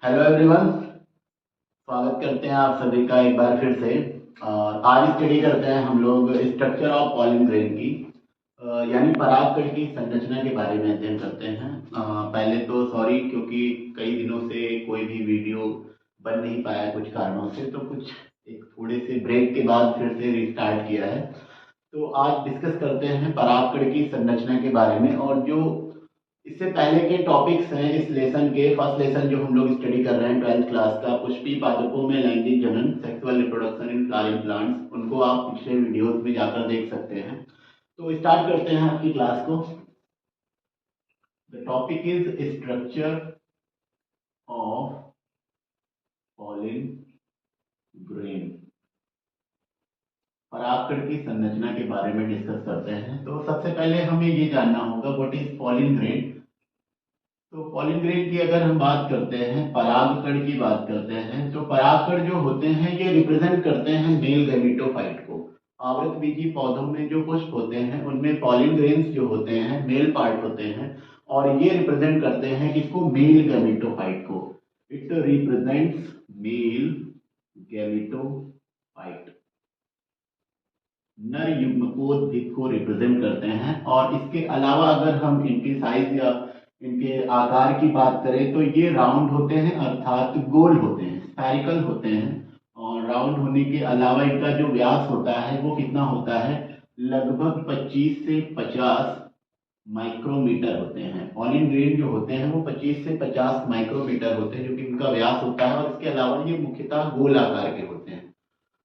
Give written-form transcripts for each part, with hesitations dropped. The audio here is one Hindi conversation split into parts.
Hello everyone. स्वागत करते हैं आप सभी का एक बार फिर से। और आज स्टडी करते हैं हम लोग स्ट्रक्चर ऑफ पॉलिन ग्रेन की, यानी परागकण की संरचना के बारे में अध्ययन करते हैं। पहले तो सॉरी, क्योंकि कई दिनों से कोई भी वीडियो बन नहीं पाया कुछ कारणों से, तो कुछ एक थोड़े से ब्रेक के बाद फिर से रिस्टार्ट किया है। तो आज डिस्कस करते हैं परागकण की संरचना के बारे में। और जो इससे पहले के टॉपिक्स हैं इस लेसन के, फर्स्ट लेसन जो हम लोग स्टडी कर रहे हैं 12th क्लास का, पुष्पी पादपों में लैंगिक जनन, sexual reproduction in flowering plants, उनको आप पिछले वीडियोस में जाकर देख सकते हैं। तो स्टार्ट करते हैं आपकी क्लास को। The topic is structure of pollen grain. परागकण की संरचना के बारे में डिस्कस करते हैं। तो सबसे पहले हमें ये जानना होगा व्हाट इज पॉलिन ग्रेन। तो पॉलिन ग्रेन की अगर हम बात करते हैं, परागकण की बात करते हैं, तो परागकण जो होते हैं ये रिप्रेजेंट करते हैं मेल गैमेटोफाइट को। आवृतबीजी पौधों में जो पुष्प होते हैं उनमें पॉलिन ग्रेन्स जो होते हैं मेल पार्ट होते हैं, और ये रिप्रेजेंट करते हैं किसको? मेल गैमेटोफाइट को। इट रिप्रेजेंट्स मेल गैमेटोफाइट, नर युग्मकोद्भिद को रिप्रेजेंट करते हैं। और इसके अलावा अगर हम इनकी साइज या इनके आकार की बात करें तो ये राउंड होते हैं, अर्थात गोल होते हैं, स्फेरिकल होते हैं। और राउंड होने के अलावा इनका जो व्यास होता है वो कितना होता है? लगभग 25 से 50 माइक्रोमीटर होते हैं। पॉलिन ग्रेन जो होते हैं वो 25 से 50 माइक्रोमीटर होते हैं, जो कि इनका व्यास होता है। और इसके अलावा ये मुख्यतः गोल आकार के होते हैं।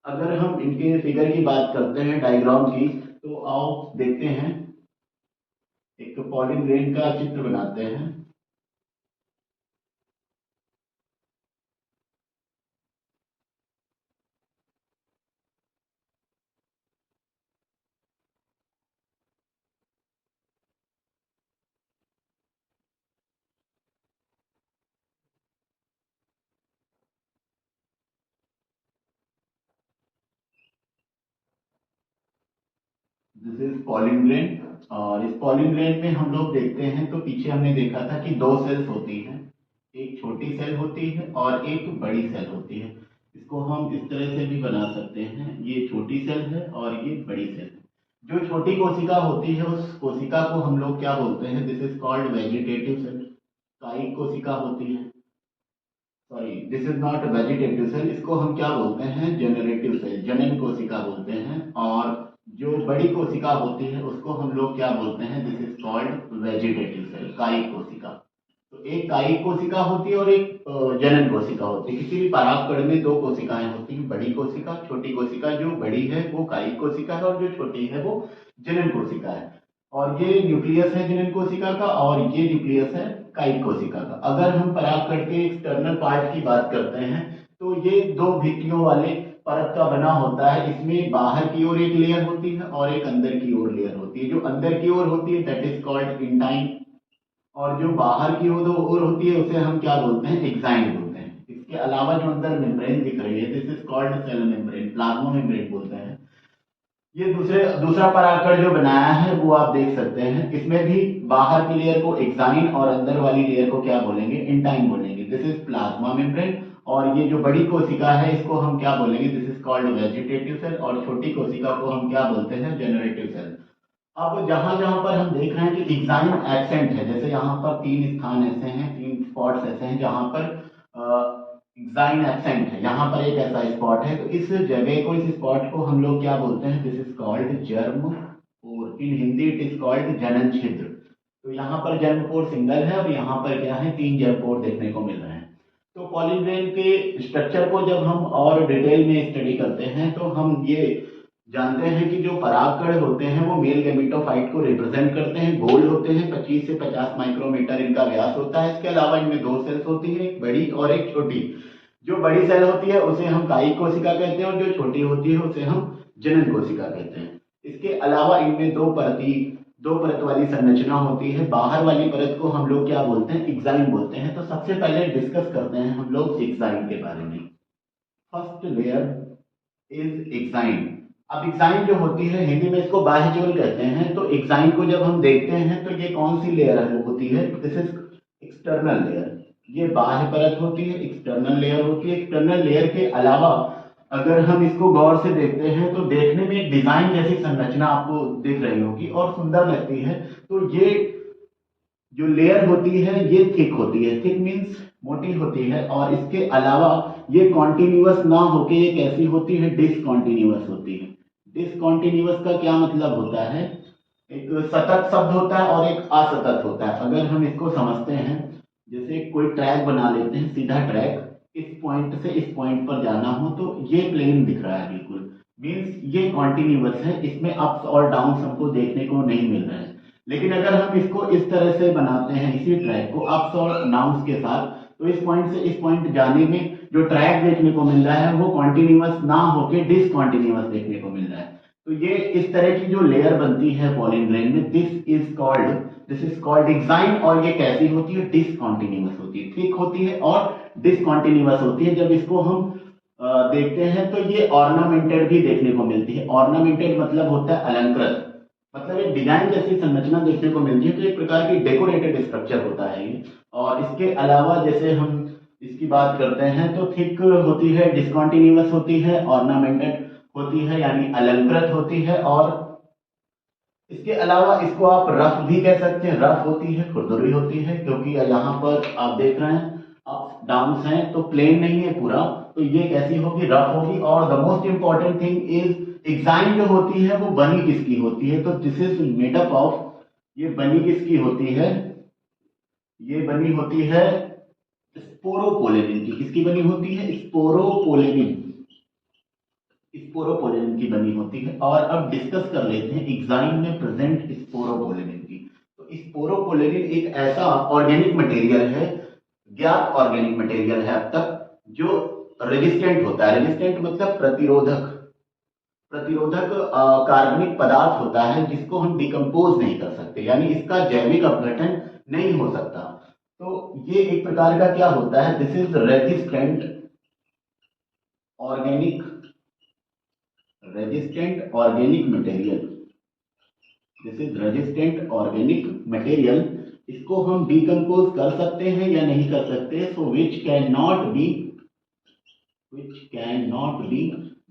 अगर हम इनके फिगर की बात करते हैं, डायग्राम की, तो आओ देखते हैं। एक पॉलिन ग्रेन का चित्र बनाते हैं। This is pollen grain. और इस पॉलिन ग्रेन में हम लोग देखते हैं तो पीछे हमने देखा था कि दो सेल्स होती हैं, एक छोटी सेल होती है और एक बड़ी सेल होती है। इसको हम इस तरह से भी बना सकते हैं, ये छोटी सेल है और ये बड़ी सेल है। जो छोटी कोशिका होती है उस कोशिका को हम लोग क्या बोलते हैं? This is called vegetative cell. कायिक कोशिका होती है, sorry this is not vegetative cell, इसको हम क्या बोलते हैं? जनरेटिव सेल, जनन कोशिका बोलते हैं। और जो बड़ी कोशिका होती है उसको हम लोग क्या बोलते हैं? This is called vegetative cell, कायिक कोशिका। तो एक कायिक कोशिका होती है और एक जनन कोशिका होती है। किसी भी परागकण में दो कोशिकाएं होती हैं, बड़ी कोशिका, छोटी कोशिका। जो बड़ी है वो कायिक कोशिका है और जो छोटी है वो जनन कोशिका है। और ये न्यूक्लियस है जनन कोशिका का और ये न्यूक्लियस है कायिक कोशिका का। अगर हम परागकण के एक्सटर्नल पार्ट की बात करते हैं तो ये दो भित्तियों वाले परत का बना होता है। इसमें बाहर की ओर एक लेयर होती है और एक अंदर की ओर लेयर होती है। जो अंदर की ओर होती है दैट इज कॉल्ड इंटाइन, और जो बाहर की ओर होती है उसे हम क्या बोलते हैं? एक्साइन बोलते हैं। इसके अलावा जो अंदर मेम्ब्रेन दिख रही है this is called cell membrane, plasma membrane बोलते हैं। ये दूसरा परागकण जो बनाया है वो आप देख सकते हैं। इसमें भी बाहर की लेयर को एक्साइन और अंदर वाली लेयर को क्या बोलेंगे? इंटाइन बोलेंगे। This is plasma membrane. और ये जो बड़ी कोशिका है इसको हम क्या बोलेंगे? This is called vegetative cell. और छोटी कोशिका को हम क्या बोलते हैं? Generative cell. अब जहां जहां पर हम देख रहे हैं कि एक्साइन एब्सेंट है, जैसे यहाँ पर तीन स्थान ऐसे हैं, तीन स्पॉट्स ऐसे हैं जहां पर एक्साइन एब्सेंट है, यहाँ पर एक ऐसा स्पॉट है, तो इस जगह को, इस स्पॉट को हम लोग क्या बोलते हैं? दिस इज कॉल्ड जर्म, और इन हिंदी इट इज कॉल्ड जनन छिद्र। तो यहाँ पर जर्मपोर सिंगल है और यहाँ पर क्या है? तीन जर्मपोर देखने को मिल रहे हैं। तो पॉलीग्रेन के स्ट्रक्चर को जब हम और डिटेल में स्टडी करते हैं तो हम ये जानते हैं कि जो परागकण होते हैं वो मेल गैमेटोफाइट को रिप्रेजेंट करते हैं। गोल होते हैं, 25 से 50 माइक्रोमीटर इनका व्यास होता है। इसके अलावा इनमें दो सेल्स होती हैं, एक बड़ी और एक छोटी। जो बड़ी सेल होती है उसे हम कायिक कोशिका कहते हैं और जो छोटी होती है उसे हम जनन कोशिका कहते हैं। इसके अलावा इनमें दो परत वाली संरचना होती है। बाहर वाली परत को हम लोग क्या बोलते हैं? एक्साइन बोलते हैं। तो सबसे पहले डिस्कस करते हैं हम लोग एक्साइन के बारे में। First layer is exine. अब एक्साइन जो होती है हिंदी में इसको बाह्यचोल कहते हैं। तो एक्साइन को जब हम देखते हैं तो ये कौन सी लेयर है होती है? This is external layer. ये बाह्य परत होती है, एक्सटर्नल लेयर होती है। एक्सटर्नल लेयर के अलावा अगर हम इसको गौर से देखते हैं तो देखने में एक डिजाइन जैसी संरचना आपको दिख रही होगी और सुंदर लगती है। तो ये जो लेयर होती है ये थिक होती है, थिक मीन्स मोटी होती है, और इसके अलावा ये कॉन्टिन्यूअस ना होके ये कैसी होती है, डिसकॉन्टिन्यूअस होती है। डिसकॉन्टिन्यूअस का क्या मतलब होता है, एक सतत शब्द होता है और एक असतत होता है। अगर हम इसको समझते हैं, जैसे कोई ट्रैक बना लेते हैं, सीधा ट्रैक, इस पॉइंट से इस पॉइंट पर जाना हो तो ये प्लेन दिख रहा है बिल्कुल, मीन्स ये कॉन्टिन्यूअस है, इसमें अप्स और डाउन्स हमको देखने को नहीं मिल रहे हैं। लेकिन अगर हम इसको इस तरह से बनाते हैं, इसी ट्रैक को अप्स और डाउन्स के साथ, तो इस पॉइंट से इस पॉइंट जाने में जो ट्रैक देखने को मिल रहा है वो कॉन्टिन्यूअस ना होके डिसकॉन्टिन्यूअस देखने को मिल रहा है। तो ये इस तरह की जो लेयर बनती है पॉलिन ग्रेन में, दिस इज कॉल्ड डिजाइन। और ये कैसी होती है, डिसकॉन्टिन्यूअस होती है, थिक होती है और डिसकॉन्टिन्यूअस होती है। जब इसको हम देखते हैं तो ये ऑर्नामेंटेड भी देखने को मिलती है। ऑर्नामेंटेड मतलब होता है अलंकृत, मतलब एक डिजाइन जैसी संरचना देखने को मिलती है। तो एक प्रकार की डेकोरेटेड स्ट्रक्चर होता है ये। और इसके अलावा जैसे हम इसकी बात करते हैं तो थिक होती है, डिसकॉन्टिन्यूअस होती है, ऑर्नामेंटेड होती है यानी अलंकृत होती है। और इसके अलावा इसको आप रफ भी कह सकते हैं, रफ होती है, खुरदुरी होती है, क्योंकि यहाँ पर आप देख रहे हैं अप्स डाउन्स हैं तो प्लेन नहीं है पूरा, तो ये कैसी होगी, रफ होगी। और the most important thing is exine जो होती है वो बनी किसकी होती है, तो दिस इज मेडअप ऑफ, ये बनी किसकी होती है, ये बनी होती है स्पोरोपोलेनिन की। किसकी बनी होती है, स्पोरोपोलेनिन, स्पोरोपोलेनिन की बनी होती है। और अब डिस्कस कर लेते हैं एग्जाइम में प्रेजेंट स्पोरोपोलेनिन की। तो स्पोरोपोलेनिन एक ऐसा ऑर्गेनिक मटेरियल है, ज्ञात ऑर्गेनिक मटेरियल है अब तक, जो रेजिस्टेंट होता है। रेजिस्टेंट मतलब प्रतिरोधक, प्रतिरोधक कार्बनिक पदार्थ होता है जिसको हम डिकम्पोज नहीं कर सकते, यानी इसका जैविक अपघटन नहीं हो सकता। तो ये एक प्रकार का क्या होता है, this is resistant organic, resistant organic material, this is resistant organic material. इसको हम डिकम्पोज कर सकते हैं या नहीं कर सकते, so which can not be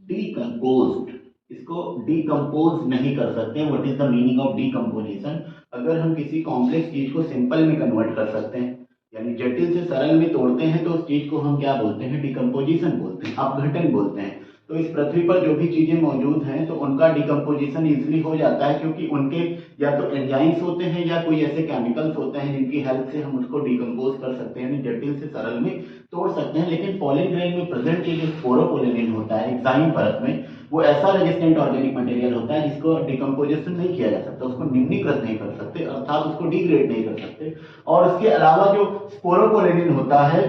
decomposed, इसको डिकम्पोज नहीं कर सकते। What is the meaning of decomposition, अगर हम किसी कॉम्प्लेक्स चीज को सिंपल में कन्वर्ट कर सकते हैं, यानी जटिल से सरल में तोड़ते हैं, तो उस चीज को हम क्या बोलते हैं, डिकम्पोजिशन बोलते हैं, अपघटन बोलते हैं। तो इस पृथ्वी पर जो भी चीजें मौजूद हैं तो उनका डिकम्पोजिशन इजीली हो जाता है, क्योंकि उनके या तो एंजाइम्स होते हैं या कोई ऐसे केमिकल्स होते हैं जिनकी हेल्प से हम उसको डिकम्पोज कर सकते हैं, यानी जटिल से सरल में तोड़ सकते हैं। लेकिन पॉलिन ग्रेन में प्रेजेंट जो स्पोरोपोलेनिन होता है एग्जाइम परत में, वो ऐसा रेजिस्टेंट ऑर्गेनिक मटेरियल होता है जिसको डिकम्पोजिशन नहीं किया जा सकता, उसको निम्नीकृत नहीं कर सकते, अर्थात उसको डिग्रेड नहीं कर सकते। और उसके अलावा जो स्पोरोपोलेनिन होता है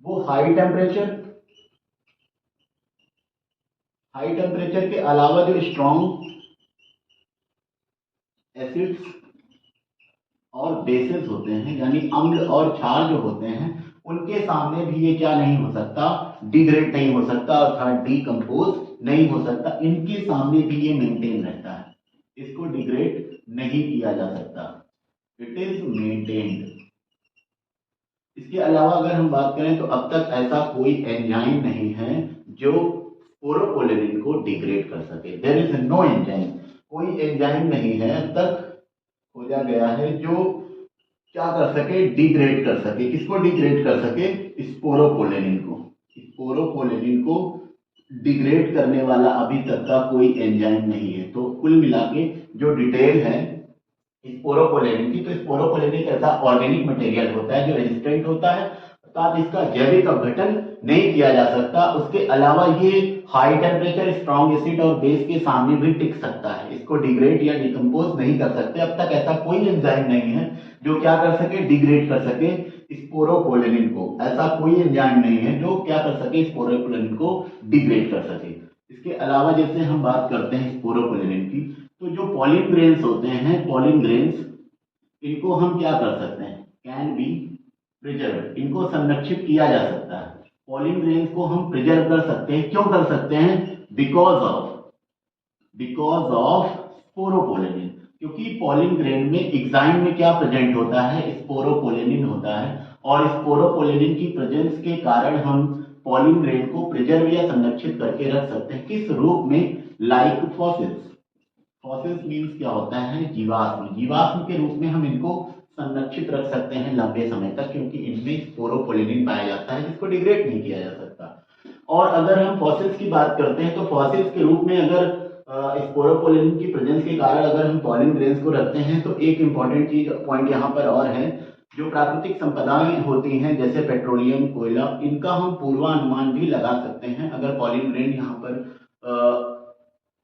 वो हाई टेम्परेचर के अलावा जो स्ट्रॉन्ग एसिड्स और बेसिस होते हैं, यानी अम्ल और क्षार जो होते हैं, उनके सामने भी ये क्या नहीं हो सकता, डिग्रेड नहीं हो सकता, अर्थात डिकम्पोज नहीं हो सकता। इनके सामने भी ये मेंटेन रहता है, इसको डिग्रेड नहीं किया जा सकता, इट इज मेंटेन्ड। इसके अलावा अगर हम बात करें तो अब तक ऐसा कोई एंजाइम नहीं है जो स्पोरोपोलेनिन को डिग्रेड कर सके, देयर इज नो एंजाइम, कोई एंजाइम नहीं है अब तक खोजा गया है जो क्या कर सके, डिग्रेड कर सके। किसको डिग्रेड कर सके, स्पोरोपोलेनिन को, स्पोरोपोलेनिन को डिग्रेड करने वाला अभी तक का कोई एंजाइम नहीं है। तो कुल मिला के जो डिटेल है स्पोरोपोलेनिन की, तो स्पोरोपोलेनिन एक ऐसा ऑर्गेनिक मटेरियल होता है जो रेजिस्टेंट होता है, अर्थात इसका जैविक अपघटन नहीं किया जा सकता। उसके अलावा ये हाई टेम्परेचर, स्ट्रॉन्ग एसिड और बेस के सामने भी टिक सकता है, इसको डिग्रेड या डिकम्पोज नहीं कर सकते। अब तक ऐसा कोई एंजाइम नहीं है जो क्या कर सके, डिग्रेड कर सके स्पोरोपोलेनिन को, ऐसा कोई एंजाइम नहीं है जो क्या कर सके, स्पोरोपोलेनिन को डिग्रेड कर सके। इसके अलावा जैसे हम बात करते हैं स्पोरोपोलेनिन की, तो जो पॉलिन ग्रेन्स होते हैं, पॉलिन ग्रेन्स, इनको हम क्या कर सकते हैं, कैन बी प्रिजर्व, इनको संरक्षित किया जा सकता है। पॉलिन ग्रेन्स को हम प्रिजर्व कर सकते हैं, क्यों कर सकते हैं, बिकॉज ऑफ स्पोरोपोलेनिन, क्योंकि पॉलिन ग्रेन में एग्जाइम में क्या प्रेजेंट होता है, स्पोरोपोलेनिन होता है। और स्पोरोपोलिन की प्रेजेंस के कारण हम पॉलिन ग्रेन को प्रिजर्व या संरक्षित करके रख सकते हैं। किस रूप में? Like fossils. फॉसिल्स मीन्स क्या होता है? जीवाश्म। जीवाश्म के रूप में हम इनको संरक्षित रख सकते हैं लंबे समय तक, क्योंकि इनमें स्पोरोपोलिन पाया जाता है जिसको डिग्रेड नहीं किया जा सकता। और अगर हम फॉसिल्स की बात करते हैं तो फॉसिल्स के रूप में अगर स्पोरोपोलिन की प्रेजेंस के कारण अगर हम पॉलिन ग्रेन्स को रखते हैं तो एक इंपॉर्टेंट चीज पॉइंट यहाँ पर और है, जो प्राकृतिक संपदाएं होती हैं जैसे पेट्रोलियम, कोयला, इनका हम पूर्वानुमान भी लगा सकते हैं। अगर पॉलिन ग्रेन यहाँ पर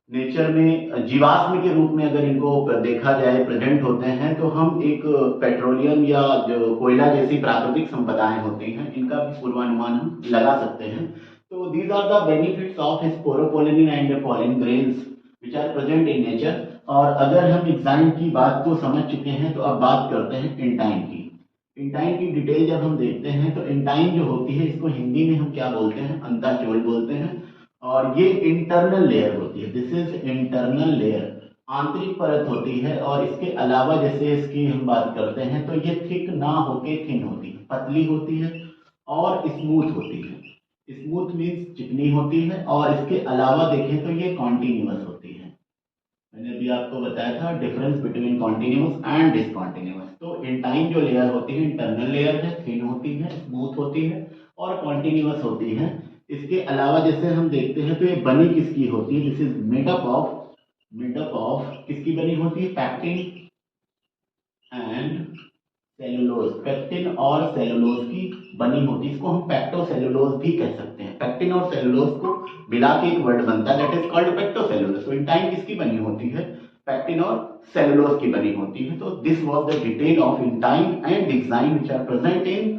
नेचर में जीवाश्म के रूप में अगर इनको देखा जाए, प्रेजेंट होते हैं, तो हम एक पेट्रोलियम या जो कोयला जैसी प्राकृतिक संपदाएं होती हैं इनका भी पूर्वानुमान हम लगा सकते हैं। तो these are the benefits of sporopollenin and pollen grains which are present in nature। और अगर हम एंजाइम की बात को समझ चुके हैं तो अब बात करते हैं एंजाइम की। एंजाइम की डिटेल जब हम देखते हैं तो एंजाइम जो होती है इसको हिंदी में हम क्या बोलते हैं? अंतःचोल बोलते हैं। और ये इंटरनल लेयर होती है, दिस इज इंटरनल लेयर, आंतरिक परत होती है। और इसके अलावा जैसे इसकी हम बात करते हैं तो ये थिक ना होके थिन होती है, पतली होती है और स्मूथ होती है। स्मूथ मीन्स चिकनी होती है। और इसके अलावा देखें तो ये कॉन्टिन्यूअस होती है। मैंने अभी आपको बताया था difference between continuous and discontinuous. तो एंजाइम जो लेयर होती है इंटरनल लेयर है, थिन होती है, स्मूथ होती है और कॉन्टिन्यूअस होती है। इसके अलावा जैसे हम देखते हैं तो ये बनी किसकी होती है? This is made up of किसकी बनी होती है? Pectin and cellulose. पैक्टिन और सेलुलोज की बनी होती है। इसको हम पैक्टोसेलुलोज भी कह सकते हैं। पैक्टिन और सेलुलोज को मिला के एक वर्ड बनता है, दैट इज कॉल्ड पैक्टोसेलुलोज। तो एंजाइम किसकी बनी होती है? पैक्टिन और सेलुलोज की बनी होती है। तो this was the detail of enzyme and enzyme which are present in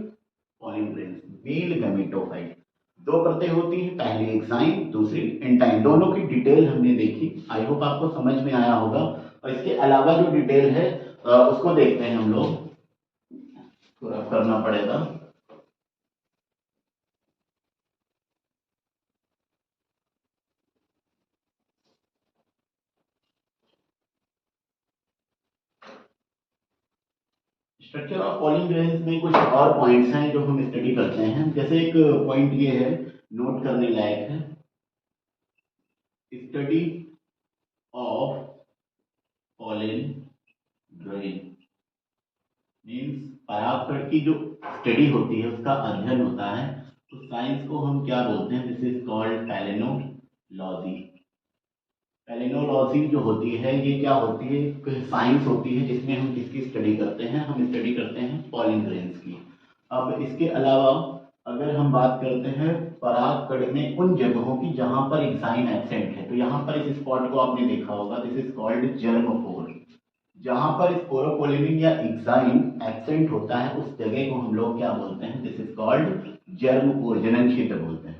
pollen grains. Male gametophyte, दो परतें होती हैं, पहली एंजाइम, दूसरी एंजाइम। दोनों की डिटेल हमने देखी, आई होप आपको समझ में आया होगा। और इसके अलावा जो डिटेल है उसको देखते हैं हम लोग, थोड़ा करना पड़ेगा। स्ट्रक्चर ऑफ पॉलिन ग्रेन्स में कुछ और पॉइंट्स हैं जो हम स्टडी करते हैं। जैसे एक पॉइंट ये है, नोट करने लायक है, study of pollen grain means परागकण की जो स्टडी होती है, उसका अध्ययन होता है। तो साइंस को हम क्या बोलते हैं? This is called palynology. Palynology जो होती है ये क्या होती है? एक साइंस होती है जिसमें हम किसकी स्टडी करते हैं? हम स्टडी करते हैं पॉलिन ग्रेन्स की। अब इसके अलावा अगर हम बात करते हैं परागकण में उन जगहों की जहां पर एंजाइम एब्सेंट है, तो यहाँ पर इस स्पॉट को आपने देखा होगा, दिस इज कॉल्ड जर्मोफोर। जहां पर स्पोरोपोलिन या एंजाइम एब्सेंट होता है उस जगह को हम लोग क्या बोलते हैं? दिस इज कॉल्ड जर्मपोर, जनन क्षेत्र बोलते हैं।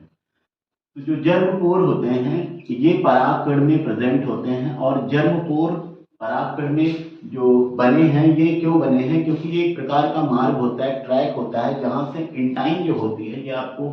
तो जो जर्मपोर होते हैं ये परागकण में प्रेजेंट होते हैं। और जर्मपोर परागकण में जो बने हैं, ये क्यों बने हैं? क्योंकि ये एक प्रकार का मार्ग होता है, ट्रैक होता है, जहां से एंजाइम जो होती है, ये आपको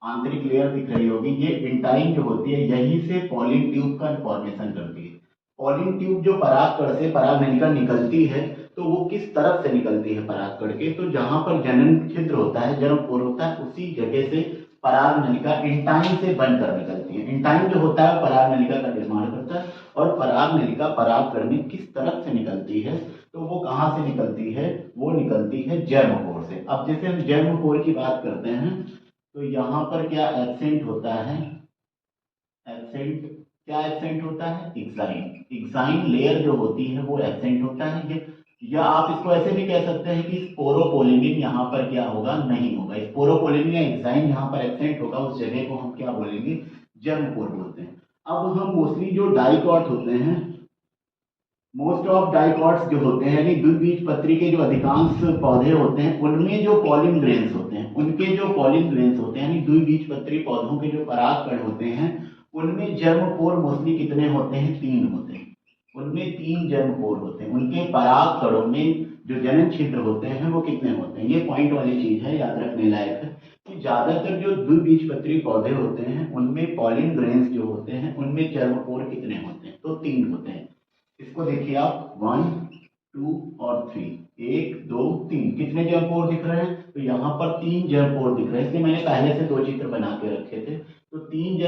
आंतरिक लेयर दिख रही होगी, ये एंजाइम जो होती है यहीं से पॉलिन ट्यूब का फॉर्मेशन करती है। पॉलिन ट्यूब जो परागकण से पराग नलिका निकलती है तो वो किस तरफ से निकलती है परागकण के? तो जहां पर जनन छिद्र होता है, जर्मपोर होता है, उसी जगह से पराग नलिका एंजाइम से बनकर निकलती है। एंजाइम जो होता है पराग नलिका का निर्माण करता है। और पराग नलिका परागकण में किस तरफ से निकलती है? तो वो कहां से निकलती है? वो निकलती है जर्मपोर से। अब जैसे हम जर्मपोर की बात करते हैं तो यहाँ पर क्या एब्सेंट होता है? एब्सेंट क्या एब्सेंट होता है? एंजाइम। एंजाइम लेयर जो होती है वो एब्सेंट होता है। ये या आप इसको ऐसे भी कह सकते हैं कि स्पोरोपोलिन यहाँ पर क्या होगा? नहीं होगा। स्पोरोपोलिन या एंजाइम यहाँ पर एब्सेंट होगा, उस जगह को हम क्या बोलेंगे? जर्मपोर बोलते हैं। अब हम मोस्टली जो डाइकॉट होते हैं, मोस्ट ऑफ डाइकॉट्स जो होते हैं यानी द्विबीजपत्री के जो अधिकांश पौधे होते हैं उनमें जो पॉलिन ग्रेन्स होते हैं, उनके जो पॉलिन ग्रेन्स होते हैं यानी द्विबीजपत्री पौधों के जो परागकण होते हैं उनमें जर्मपोर मोस्टली कितने होते हैं? 3 होते हैं। उनमें 3 जर्मपोर होते हैं। उनके परागकणों में जो जनन छिद्र होते हैं वो कितने होते हैं? ये पॉइंट वाली चीज है, याद रखने लायक है कि ज्यादातर जो द्विबीजपत्री पौधे होते हैं उनमें पॉलिन ग्रेन्स जो होते हैं उनमें जर्मपोर कितने होते हैं? तो 3 होते हैं। इसको देखिए आप, 1 2 और 3, 1 2 3, कितने जर्म पोर दिख रहे हैं? तो यहाँ पर 3 जर्म पोर दिख रहे हैं, इसलिए मैंने पहले से 2 चित्र बना के रखे थे। तो 3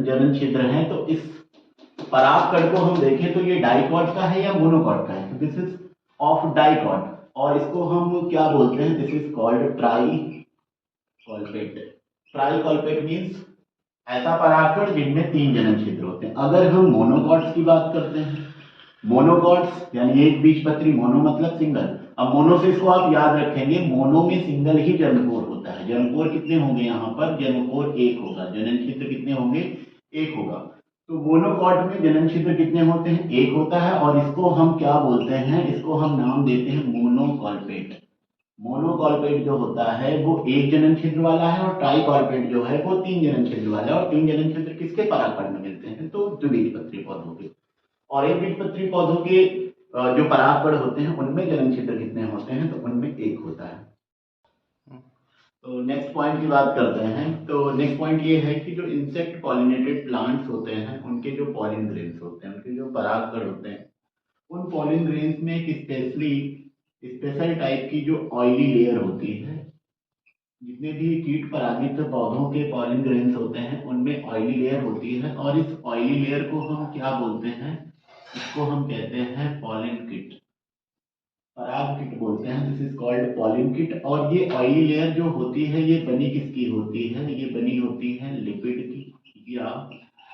जनन छिद्र हैं। तो इस परागकण को हम देखें तो ये डाइकॉट का है या मोनोकॉट का है? तो दिस इज ऑफ डाइकॉट, और इसको हम क्या बोलते हैं? This is called tricolpate. Tricolpate means ऐसा परागकण जिनमें 3 जनन छिद्र होते हैं। अगर हम मोनोकॉट्स की बात करते हैं, मोनोकॉट्स यानी एक बीजपत्री, मोनो मतलब सिंगल। अब मोनो से इसको आप याद रखेंगे, मोनो में सिंगल ही जन्मपोर होता है। जन्मपोर कितने होंगे? यहाँ पर जन्मपोर 1 होगा। जनन छिद्र कितने होंगे? 1 होगा। तो मोनोकॉट में जनन छिद्र कितने होते हैं? 1 होता है, और इसको हम क्या बोलते हैं? इसको हम नाम देते हैं मोनोकॉल्पेट। मोनोकॉल्पेट जो होता है वो 1 जनन छिद्र वाला है, और ट्राइकॉल्पेट जो है वो 3 जनन छिद्र वाला है। और 3 जनन छिद्र किसके परागकण में मिलते हैं? तो द्विबीजपत्री पौधों के। और एक बीजपत्री पौधों के जो परागकण होते हैं उनमें जनन छिद्र कितने होते हैं? तो उनमें 1 होता है। तो नेक्स्ट पॉइंट की बात करते हैं। तो नेक्स्ट पॉइंट ये है कि जो इंसेक्ट पॉलिनेटेड प्लांट्स होते हैं उनके जो पॉलिन ग्रेन्स होते हैं, उनके जो परागकण होते हैं, उन पॉलिन ग्रेन्स में एक स्पेशल टाइप की जो ऑयली लेयर होती है। जितने भी कीट परागित पौधों के पॉलिन ग्रेन्स होते हैं उनमें ऑयली लेयर होती है, और इस ऑयली लेयर को हम क्या बोलते हैं? इसको हम कहते हैं पॉलिन किट, पराग किट बोलते हैं। This is called pollen kit. और ये ऑयली लेयर जो होती है ये बनी किसकी होती है? ये बनी होती है लिपिड की या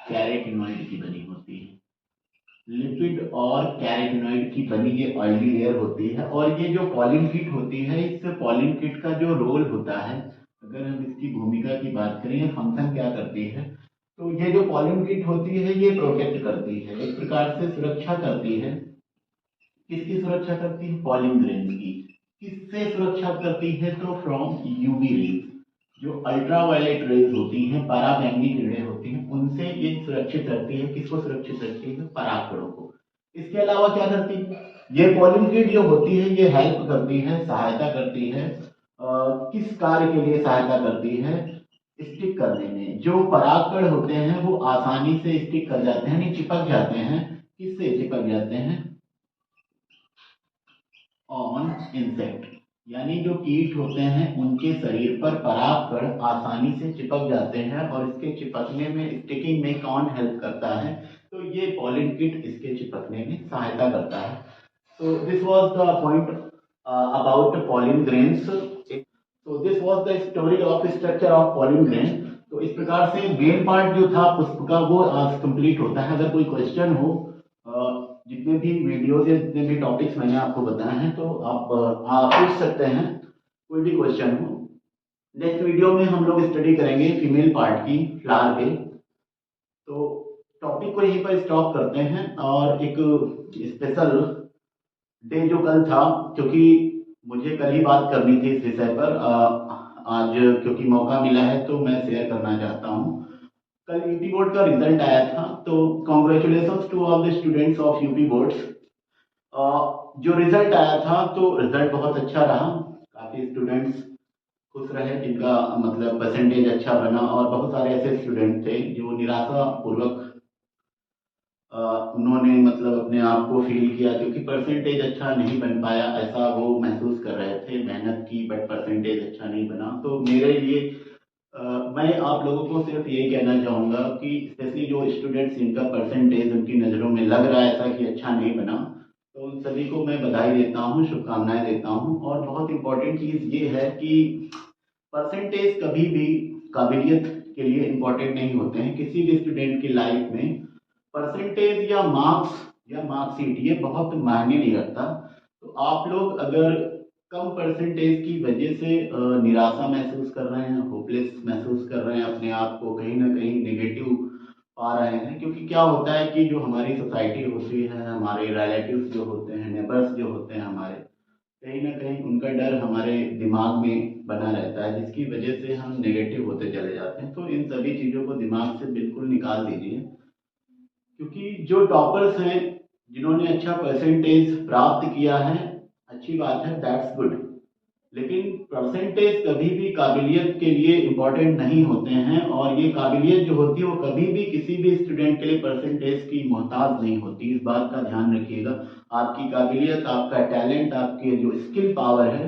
कैरोटीनॉइड की बनी होती है। लिपिड और कैरोटीनॉइड की बनी ये ऑयली लेयर होती है। और ये जो पॉलिन किट होती है, इस पॉलिन किट का जो रोल होता है, अगर हम इसकी भूमिका की बात करें, ये फंक्शन क्या करती है? तो ये जो पॉलिन किट होती है ये प्रोटेक्ट करती है, एक प्रकार से सुरक्षा करती है। किसकी सुरक्षा करती है? पॉलिन ग्रेन्स की। किससे सुरक्षा करती है? तो फ्रॉम यूवी रेज, जो अल्ट्रावायलेट रेज होती हैं, पराबैंगनी किरणें होती हैं, उनसे ये सुरक्षित रखती है। किसको सुरक्षित रखती है? परागकणों को। इसके अलावा क्या करती है? ये पॉलिन किट जो होती है ये हेल्प करती है, सहायता करती है। किस कार्य के लिए सहायता करती है? स्टिक करने में। जो परागकण होते हैं वो आसानी से स्टिक कर जाते हैं, यानी चिपक जाते हैं। किससे चिपक जाते हैं? ऑन इंसेक्ट, यानी जो कीट होते हैं उनके शरीर पर परागकण आसानी से चिपक जाते हैं। और इसके चिपकने में, स्टिकिंग में कौन हेल्प करता है? तो ये पॉलिन किट इसके चिपकने में सहायता करता है। तो this was the point about pollen grains. तो this was the story of structure of pollen grain. तो इस प्रकार से मेन पार्ट जो था पुष्प का वो आज कंप्लीट होता है। अगर कोई क्वेश्चन हो, जितने भी वीडियोस या जितने भी टॉपिक्स मैंने आपको बताए हैं, तो आप पूछ सकते हैं, कोई भी क्वेश्चन हो। नेक्स्ट वीडियो में हम लोग स्टडी करेंगे फीमेल पार्ट की, फ्लावर के। तो टॉपिक को यहीं पर स्टॉप करते हैं, और एक स्पेशल डे जो कल था, क्योंकि मुझे कल ही बात करनी थी इस विषय पर, आज क्योंकि मौका मिला है तो मैं शेयर करना चाहता हूँ। कल यूपी बोर्ड का रिजल्ट आया था, तो congratulation to all the students of UP boards. जो रिजल्ट आया था तो रिजल्ट बहुत अच्छा रहा। काफी स्टूडेंट्स खुश रहे जिनका मतलब परसेंटेज अच्छा बना, और बहुत सारे ऐसे स्टूडेंट थे जो निराशा पूर्वक उन्होंने मतलब अपने आप को फील किया, क्योंकि परसेंटेज अच्छा नहीं बन पाया, ऐसा वो महसूस कर रहे थे। मेहनत की बट परसेंटेज अच्छा नहीं बना। तो मेरे लिए मैं आप लोगों को सिर्फ यही कहना चाहूँगा कि स्पेशली जो स्टूडेंट्स जिनका परसेंटेज उनकी नज़रों में लग रहा है ऐसा कि अच्छा नहीं बना, तो उन सभी को मैं बधाई देता हूँ, शुभकामनाएं देता हूँ। और बहुत इंपॉर्टेंट चीज़ ये है कि परसेंटेज कभी भी काबिलियत के लिए इम्पोर्टेंट नहीं होते हैं। किसी भी स्टूडेंट की लाइफ में परसेंटेज या मार्क्स या मार्कशीट ये बहुत मायने नहीं रखता। तो आप लोग अगर कम परसेंटेज की वजह से निराशा महसूस कर रहे हैं, होपलेस महसूस कर रहे हैं, अपने आप को कहीं ना कहीं नेगेटिव पा रहे हैं, क्योंकि क्या होता है कि जो हमारी सोसाइटी होती है, हमारे रिलेटिव्स जो होते हैं, नेबर्स जो होते हैं हमारे, कहीं ना कहीं उनका डर हमारे दिमाग में बना रहता है, जिसकी वजह से हम नेगेटिव होते चले जाते हैं। तो इन सभी चीज़ों को दिमाग से बिल्कुल निकाल दीजिए, क्योंकि जो टॉपर्स हैं, जिन्होंने अच्छा परसेंटेज प्राप्त किया है, अच्छी बात है, दैट्स गुड। लेकिन परसेंटेज कभी भी काबिलियत के लिए इम्पोर्टेंट नहीं होते हैं, और ये काबिलियत जो होती है वो कभी भी किसी भी स्टूडेंट के लिए परसेंटेज की मोहताज नहीं होती। इस बात का ध्यान रखिएगा। आपकी काबिलियत, आपका टैलेंट, आपकी जो स्किल पावर है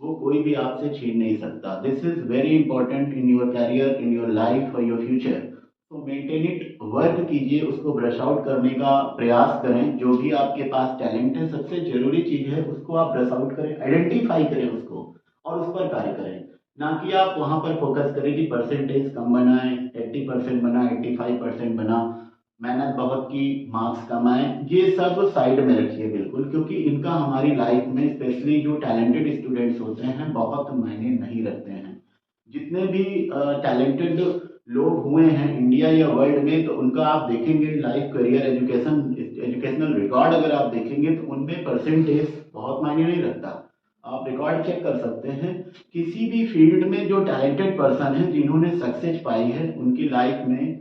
वो कोई भी आपसे छीन नहीं सकता। This is very important in your career, in your life और योर फ्यूचर। तो मेंटेन इट, वर्क कीजिए, उसको ब्रश आउट करने का प्रयास करें। जो भी आपके पास टैलेंट है, सबसे जरूरी चीज है उसको आप ब्रश आउट करें, आइडेंटिफाई करें उसको और उस पर कार्य करें। ना कि आप वहां पर फोकस करें कि परसेंटेज कम बनाए, 80% बना, 85% बना, मेहनत बहुत की, मार्क्स कम आए। ये सब साइड में रखिए बिल्कुल, क्योंकि इनका हमारी लाइफ में, स्पेशली जो टैलेंटेड स्टूडेंट्स होते हैं, बहुत मायने नहीं रखते हैं। जितने भी टैलेंटेड लोग हुए हैं इंडिया या वर्ल्ड में, तो उनका आप देखेंगे लाइफ, करियर, एजुकेशनल रिकॉर्ड अगर आप देखेंगे तो उनमें परसेंटेज बहुत मायने नहीं रखता। आप रिकॉर्ड चेक कर सकते हैं। किसी भी फील्ड में जो टैलेंटेड पर्सन है, जिन्होंने सक्सेस पाई है, उनकी लाइफ में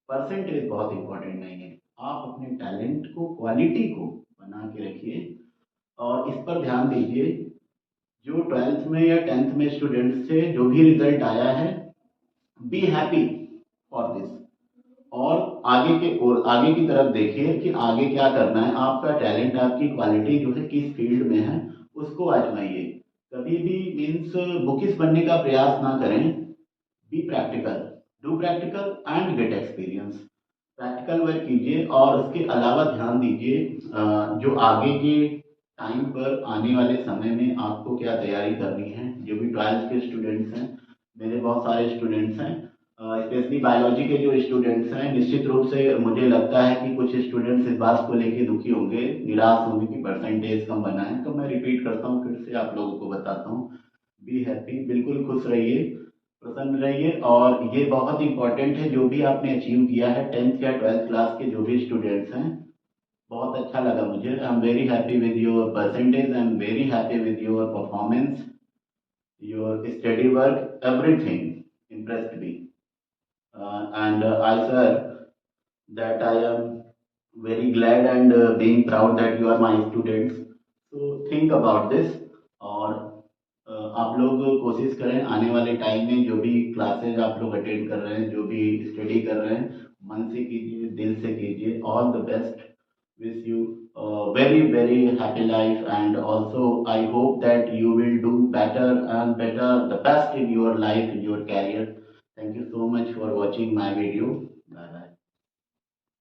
परसेंटेज बहुत इंपॉर्टेंट नहीं है। आप अपने टैलेंट को, क्वालिटी को बना के रखिए और इस पर ध्यान दीजिए। जो 12th में या 10th में स्टूडेंट्स से जो भी रिजल्ट आया है, बी हैप्पी फॉर दिस। और आगे की तरफ देखिए कि आगे क्या करना है। आपका टैलेंट, आपकी क्वालिटी जो है किस फील्ड में है, उसको आजमाइए। कभी भी मीन्स बुकिस बनने का प्रयास ना करें। Be practical, do practical and gate experience. Practical work कीजिए और उसके अलावा ध्यान दीजिए जो आगे के टाइम पर, आने वाले समय में आपको क्या तैयारी करनी है। जो भी 12th के स्टूडेंट्स हैं, मेरे बहुत सारे स्टूडेंट्स हैं, स्पेशली बायोलॉजी के जो स्टूडेंट्स हैं, निश्चित रूप से मुझे लगता है कि कुछ स्टूडेंट्स इस बात को लेके दुखी होंगे, निराश होंगे कि परसेंटेज कम बना है। तो मैं रिपीट करता हूँ, फिर से आप लोगों को बताता हूँ। बी हैप्पी, बिल्कुल खुश रहिए, प्रसन्न रहिए। और ये बहुत इंपॉर्टेंट है, जो भी आपने अचीव किया है 10th या 12th क्लास के जो भी स्टूडेंट्स हैं, बहुत अच्छा लगा मुझे। I am very happy with your percentage, I am very happy with your performance, your study work, everything impressed me. And I sir that I am very glad and being proud that you are my students. So think about this। और आप लोग कोशिश करें आने वाले टाइम में जो भी क्लासेज आप लोग अटेंड कर रहे हैं, जो भी स्टडी कर रहे हैं, मन से कीजिए, दिल से कीजिए। All the best, wish you a very very happy life, and also I hope that you will do better and better, the best in your life, in your career। Thank you so much for watching my video।